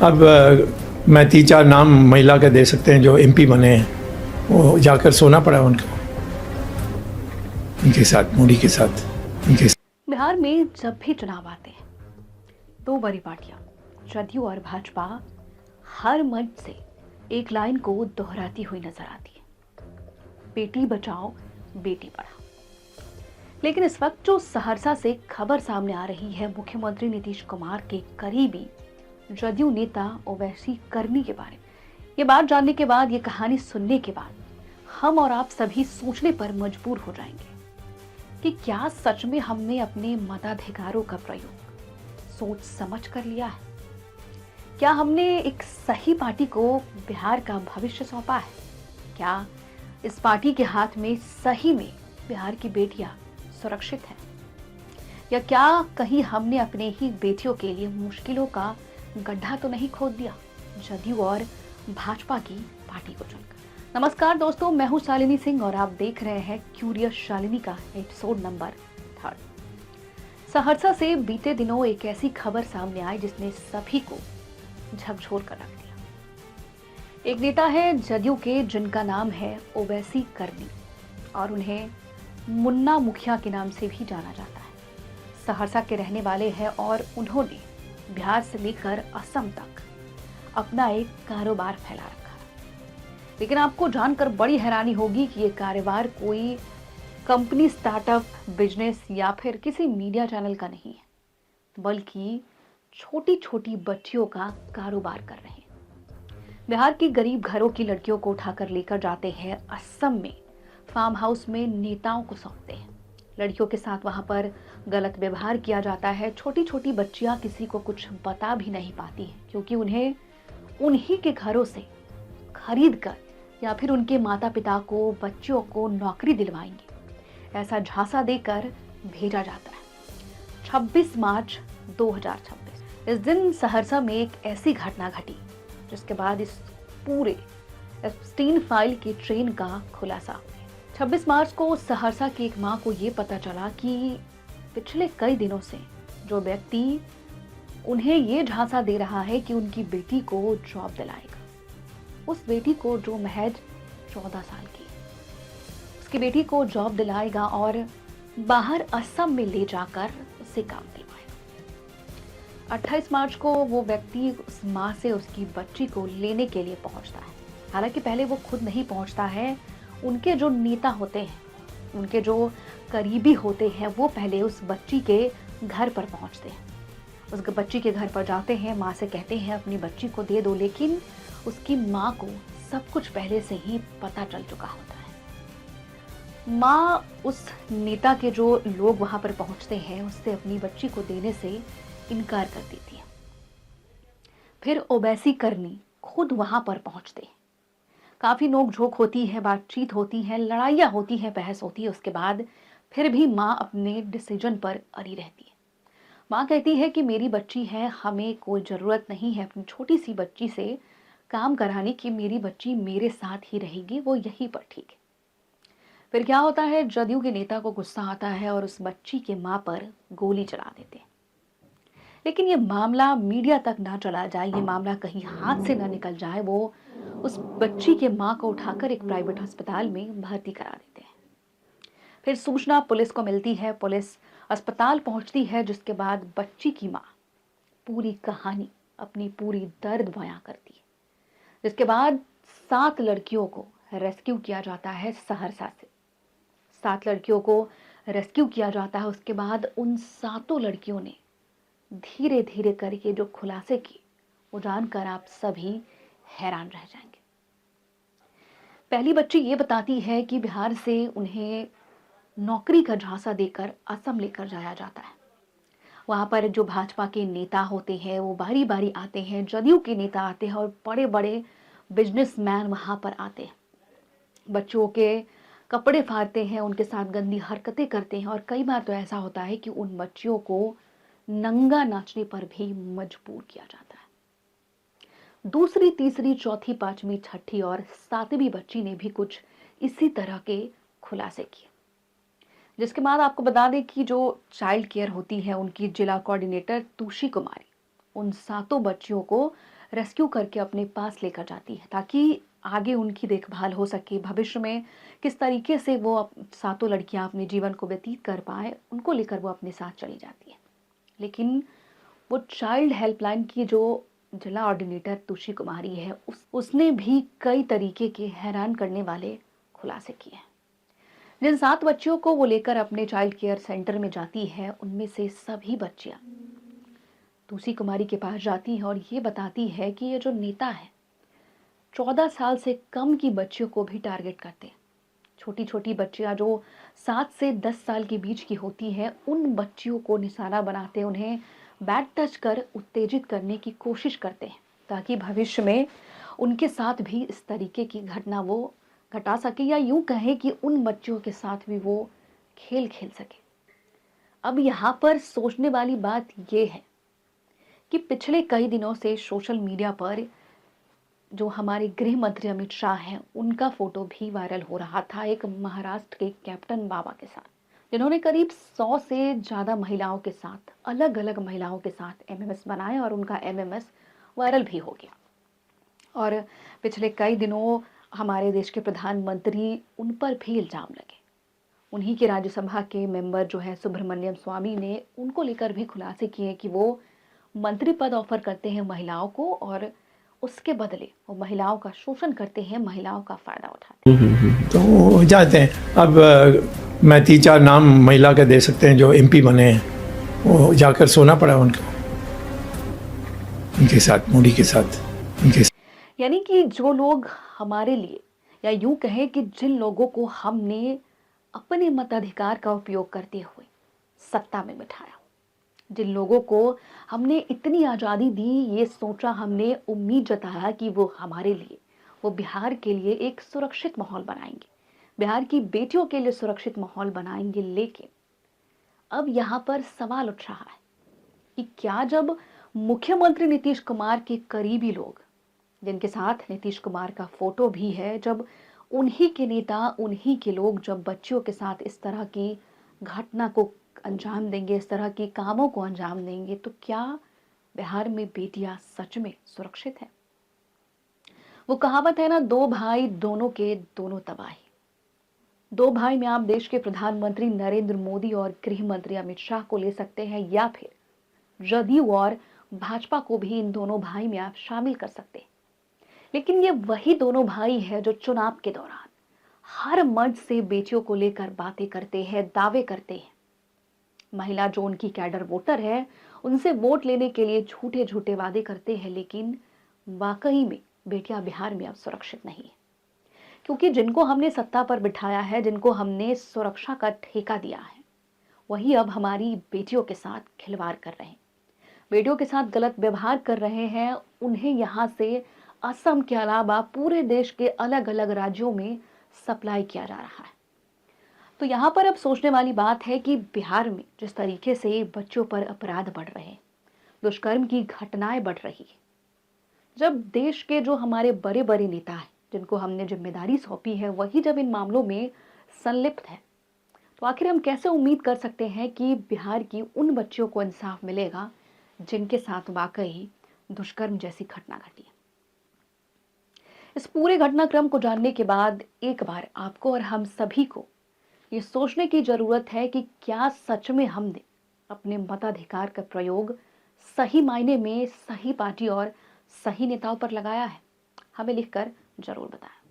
अब मैं 3-4 नाम महिला के दे सकते हैं जो एमपी बने हैं, वो जाकर सोना पड़ा उनको, उनके साथ, मोदी के साथ, उनके साथ। बिहार में जब भी चुनाव आते हैं, दो बड़ी पार्टियां जदयू और भाजपा हर मंच से एक लाइन को दोहराती हुई नजर आती है, बेटी बचाओ बेटी पढ़ाओ। लेकिन इस वक्त जो सहरसा से खबर सामने आ रही है मुख्यमंत्री नीतीश कुमार के करीबी जदयू नेता ओवैसी करनी के बारे में, ये बात जानने के बाद, ये कहानी सुनने के बाद हम और आप सभी सोचने पर मजबूर हो जाएंगे कि क्या सच में हमने अपने मताधिकारों का प्रयोग सोच समझ कर लिया है? क्या हमने एक सही पार्टी को बिहार का भविष्य सौंपा है? क्या इस पार्टी के हाथ में सही में बिहार की बेटियां सुरक्षित हैं? या क्या कहीं हमने अपने ही बेटियों के लिए मुश्किलों का गड्ढा तो नहीं खोद दिया जदयू और भाजपा की पार्टी को चुनकर? नमस्कार दोस्तों, मैं हूं शालिनी सिंह और आप देख रहे हैं क्यूरियस शालिनी का एपिसोड नंबर 3। सहरसा से बीते दिनों एक ऐसी खबर सामने आई जिसने सभी को झकझोर कर रख दिया। एक नेता है जदयू के जिनका नाम है ओवैसी करनी और उन्हें मुन्ना मुखिया के नाम से भी जाना जाता है। सहरसा के रहने वाले हैं और उन्होंने बिहार से लेकर असम तक अपना एक कारोबार फैला रखा है। लेकिन आपको जानकर बड़ी हैरानी होगी कि ये कारोबार कोई कंपनी, स्टार्टअप, बिजनेस या फिर किसी मीडिया चैनल का नहीं है, बल्कि छोटी छोटी बच्चियों का कारोबार कर रहे हैं। बिहार की गरीब घरों की लड़कियों को उठाकर लेकर जाते हैं असम में, फार्म हाउस में नेताओं को सौंपते हैं। लड़कियों के साथ वहां पर गलत व्यवहार किया जाता है। छोटी छोटी बच्चियां किसी को कुछ बता भी नहीं पाती हैं, क्योंकि उन्हें उन्हीं के घरों से खरीद कर या फिर उनके माता पिता को बच्चियों को नौकरी दिलवाएंगे, ऐसा झांसा देकर भेजा जाता है। 26 मार्च 2026 इस दिन सहरसा में एक ऐसी घटना घटी जिसके बाद इस पूरे एप्स्टीन फाइल की ट्रेन का खुलासा हुआ। 26 मार्च को सहरसा की एक मां को यह पता चला कि पिछले कई दिनों से जो व्यक्ति उन्हें यह झांसा दे रहा है कि उनकी बेटी को जॉब दिलाएगा, उस बेटी को जो महज 14 साल की, उसकी बेटी को जॉब दिलाएगा और बाहर असम में ले जाकर उसे काम दिलवाएगा। 28 मार्च को वो व्यक्ति उस मां से उसकी बच्ची को लेने के लिए पहुंचता है। हालांकि पहले वो खुद नहीं पहुंचता है, उनके जो नेता होते हैं, उनके जो करीबी होते हैं, वो पहले उस बच्ची के घर पर पहुंचते हैं। उस बच्ची के घर पर जाते हैं, माँ से कहते हैं अपनी बच्ची को दे दो, लेकिन उसकी माँ को सब कुछ पहले से ही पता चल चुका होता है। माँ उस नेता के जो लोग वहां पर पहुंचते हैं उससे अपनी बच्ची को देने से इनकार कर देती है। फिर ओवैसी करनी खुद वहां पर पहुंचते हैं। काफी नोक-झोंक होती है, बातचीत होती है, लड़ाइयाँ होती हैं, बहस होती है। उसके बाद फिर भी माँ अपने डिसीजन पर अड़ी रहती है। माँ कहती है कि मेरी बच्ची है, हमें कोई ज़रूरत नहीं है अपनी छोटी सी बच्ची से काम कराने की, मेरी बच्ची मेरे साथ ही रहेगी, वो यहीं पर ठीक है। फिर क्या होता है, जदयू के नेता को गुस्सा आता है और उस बच्ची के माँ पर गोली चला देते हैं। लेकिन ये मामला मीडिया तक ना चला जाए, ये मामला कहीं हाथ से ना निकल जाए, वो उस बच्ची के माँ को उठाकर एक प्राइवेट अस्पताल में भर्ती करा देते हैं। फिर सूचना पुलिस को मिलती है, पुलिस अस्पताल पहुंचती है, जिसके बाद बच्ची की माँ पूरी कहानी, अपनी पूरी दर्द बयां करती है। जिसके बाद 7 लड़कियों को रेस्क्यू किया जाता है सहरसा से। 7 लड़कियों को रेस्क्यू किया जाता है। उसके बाद उन 7 लड़कियों ने धीरे धीरे करके जो खुलासे किए, वो जानकर आप सभी हैरान रह जाएंगे। पहली बच्ची ये बताती है कि बिहार से उन्हें नौकरी का झांसा देकर असम लेकर जाया जाता है। वहां पर जो भाजपा के नेता होते हैं वो बारी बारी आते हैं, जदयू के नेता आते हैं और बड़े बड़े बिजनेसमैन वहां पर आते हैं। बच्चों के कपड़े फाड़ते हैं, उनके साथ गंदी हरकतें करते हैं और कई बार तो ऐसा होता है कि उन बच्चियों को नंगा नाचने पर भी मजबूर किया जाता है। दूसरी, तीसरी, चौथी, पांचवी, छठी और 7वीं बच्ची ने भी कुछ इसी तरह के खुलासे किए। जिसके बाद आपको बता दें कि जो चाइल्ड केयर होती है, उनकी जिला कोऑर्डिनेटर तुशी कुमारी उन 7 बच्चियों को रेस्क्यू करके अपने पास लेकर जाती है ताकि आगे उनकी देखभाल हो सके। भविष्य में किस तरीके से वो सातों लड़कियां अपने जीवन को व्यतीत कर पाए, उनको लेकर वो अपने साथ चली जाती है। लेकिन वो चाइल्ड हेल्पलाइन की जो जिला ऑर्डिनेटर तुषी कुमारी है, उसने भी कई तरीके के हैरान करने वाले खुलासे किए हैं। जिन 7 बच्चियों को वो लेकर अपने चाइल्ड केयर सेंटर में जाती है, उनमें से सभी बच्चियां तुलसी कुमारी के पास जाती है और ये बताती है कि ये जो नेता है 14 साल से कम की बच्चियों को भी टारगेट करते हैं। छोटी छोटी बच्चियां जो 7 से 10 साल के बीच की होती हैं, उन बच्चियों को निशाना बनाते, उन्हें बैड टच कर उत्तेजित करने की कोशिश करते हैं ताकि भविष्य में उनके साथ भी इस तरीके की घटना वो घटा सके, या यूं कहें कि उन बच्चियों के साथ भी वो खेल खेल सके। अब यहाँ पर सोचने वाली बात ये है कि पिछले कई दिनों से सोशल मीडिया पर जो हमारे गृह मंत्री अमित शाह हैं, उनका फोटो भी वायरल हो रहा था एक महाराष्ट्र के कैप्टन बाबा के साथ, जिन्होंने करीब 100 से ज़्यादा महिलाओं के साथ, अलग अलग महिलाओं के साथ एमएमएस बनाए और उनका एमएमएस वायरल भी हो गया। और पिछले कई दिनों हमारे देश के प्रधानमंत्री, उन पर भी इल्ज़ाम लगे। उन्हीं के राज्यसभा के मेंबर जो है सुब्रमण्यम स्वामी ने उनको लेकर भी खुलासे किए कि वो मंत्री पद ऑफर करते हैं महिलाओं को और उसके बदले वो महिलाओं का शोषण करते हैं, महिलाओं का फायदा उठाते हैं। तो वो जाते हैं। अब मैं 3-4 नाम महिला के दे सकते हैं जो एमपी बने हैं, वो जाकर सोना पड़ा उनको, उनके साथ, मोदी के साथ, उनके साथ। यानी कि जो लोग हमारे लिए, या यूं कहें कि जिन लोगों को हमने अपने मताधिकार का उपयोग करते हुए सत्ता में बिठाया, जिन लोगों को हमने इतनी आज़ादी दी, ये सोचा हमने, उम्मीद जताया कि वो हमारे लिए, वो बिहार के लिए एक सुरक्षित माहौल बनाएंगे, बिहार की बेटियों के लिए सुरक्षित माहौल बनाएंगे। लेकिन अब यहाँ पर सवाल उठ रहा है कि क्या जब मुख्यमंत्री नीतीश कुमार के करीबी लोग, जिनके साथ नीतीश कुमार का फोटो भी है, जब उन्हीं के नेता, उन्हीं के लोग जब बच्चियों के साथ इस तरह की घटना को अंजाम देंगे, इस तरह के कामों को अंजाम देंगे, तो क्या बिहार में बेटियां सच में सुरक्षित हैं? वो कहावत है ना, 2 भाई दोनों के दोनों तबाही। 2 भाई में आप देश के प्रधानमंत्री नरेंद्र मोदी और गृह मंत्री अमित शाह को ले सकते हैं, या फिर जदयू और भाजपा को भी इन दोनों भाई में आप शामिल कर सकते हैं। लेकिन ये वही दोनों भाई हैं जो चुनाव के दौरान हर मंच से बेटियों को लेकर बातें करते हैं, दावे करते हैं। महिला जो उनकी कैडर वोटर है, उनसे वोट लेने के लिए झूठे झूठे वादे करते हैं, लेकिन वाकई में बेटियां बिहार में अब सुरक्षित नहीं है, क्योंकि जिनको हमने सत्ता पर बिठाया है, जिनको हमने सुरक्षा का ठेका दिया है, वही अब हमारी बेटियों के साथ खिलवाड़ कर रहे हैं, बेटियों के साथ गलत व्यवहार कर रहे हैं। उन्हें यहाँ से असम के अलावा पूरे देश के अलग अलग राज्यों में सप्लाई किया जा रहा है। तो यहाँ पर अब सोचने वाली बात है कि बिहार में जिस तरीके से बच्चों पर अपराध बढ़ रहे हैं, दुष्कर्म की घटनाएं बढ़ रही है, जब देश के जो हमारे बड़े बड़े नेता हैं, जिनको हमने जिम्मेदारी सौंपी है, वही जब इन मामलों में संलिप्त है, तो आखिर हम कैसे उम्मीद कर सकते हैं कि बिहार की उन बच्चियों को इंसाफ मिलेगा जिनके साथ वाकई दुष्कर्म जैसी घटना घटी है। इस पूरे घटनाक्रम को जानने के बाद एक बार आपको और हम सभी को ये सोचने की जरूरत है कि क्या सच में हमने अपने मताधिकार का प्रयोग सही मायने में सही पार्टी और सही नेताओं पर लगाया है? हमें लिखकर जरूर बताएं।